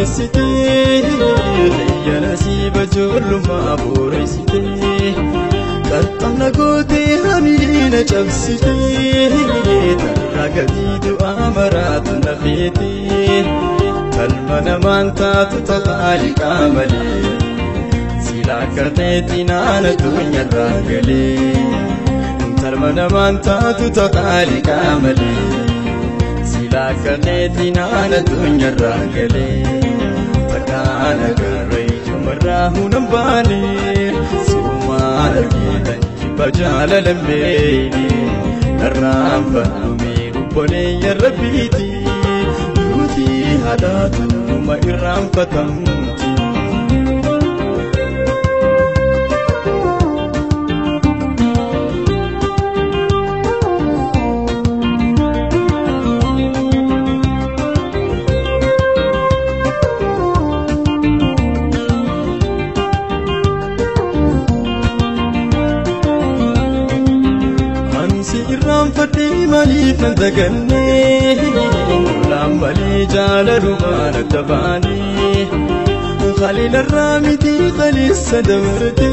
buleessite ya nasiiba ijoollummaa booreessite qaxxamna gootee hamiina cabsite tarraa gatii du'aa maraatu nafeete kalma namaan taatu taqaaliqaa malee silaa karteetti naana addunyaarraa galee kalma namaan taatu taqaaliqaa malee silaa karteetti naana addunyaarraa galee takkaan agarra ijumarraa hunan baane sumaan argitan jibba jaalalan beeyne narraan badhumee obboleeyyan rabbiiti duutii haadhaatu ma irraanfatamti. Fati malif nandaganne ulam mali jalalu mana tabani khalil ramiti khalis sadamrte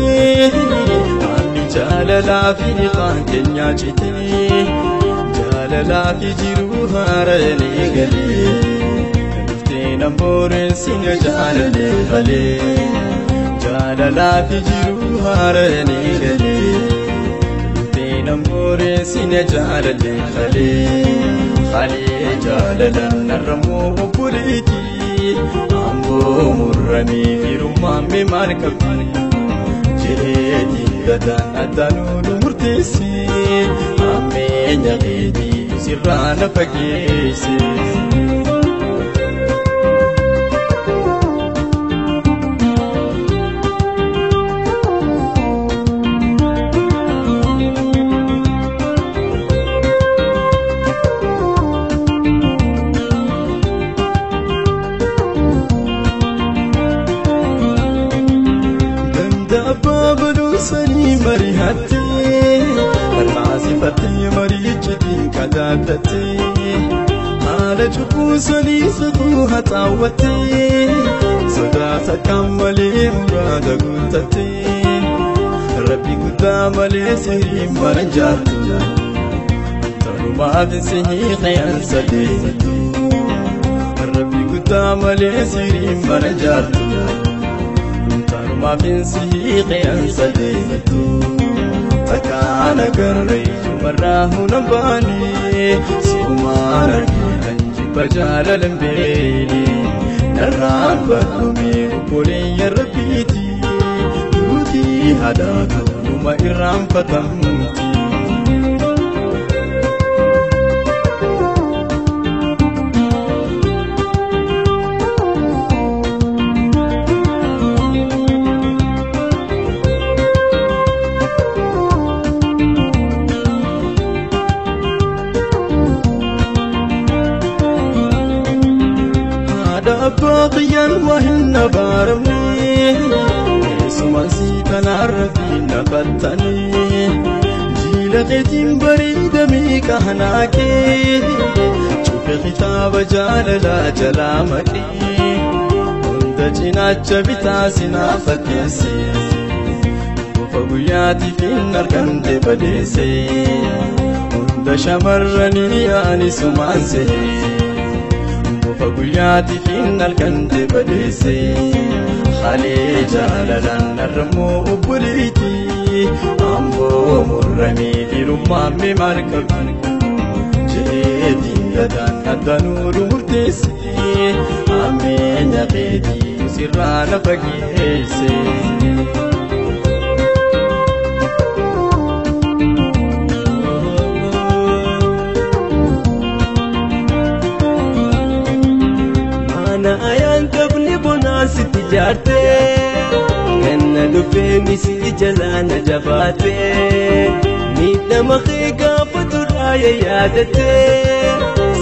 ami jalala fi kanya chite jalala fi jiru harani gali tina bore singa jalale khale jalala fi jiru harani gali نموري سينة جالة خالي جالة نرمو بوليتي أمبو مرمي في رمامي ماركبي جهدي غدا أدانو مرتسي أمي نغيدي سرانا فكيسي سني مريحتي المعزفتي مريجتي كدادتي على جبوسني سبوها تعوتي صداتا كمالي مرادة قلتتي ربي قدام لي سهري مرنجاتي تنو ما تنسيني خيال سديتي ربي قدام لي سهري مرنجاتي ما بنسي قيان سديتو فكان قري مراه نباني سوما رجي بجال لمبيني نران بكمي بولي ربيتي يوتي هداكو ما إرام فتمتي باقيا وهن بارمني سمسي تنعرفي نفتني جيل قديم بريد ميك هناكي شوف خطاب جاللا جلامتي كنت جنات بتاسنا فتيسي وفقياتي في النار كنت بديسي كنت شمرني يعني سمانسي فقياتي فينا الكند بديسي خالي جاللا نرمو بوليتي أمبو مرمي في رمامي مركب جيدي يدان الدنور مرتسي أمين يقيدي سرانا فقيسي ayaan qabni bonaasi tijaarte ganna dhufee misi jalaana jabaate miidhama kee gaafa turaaya yaadate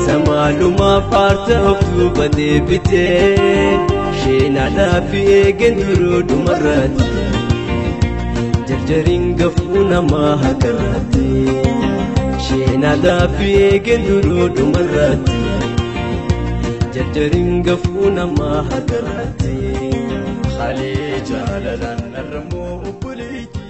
samaalumaa faarta of duuba deebite sheenaadhaa fi eegen duruu dhumarraati jarjariin gafuu namaa hakaraate sheenaadhaa fi eegen duruu dhumarraati جدرين قفونا ما هدرتي خلي جالنا نرمو بليتي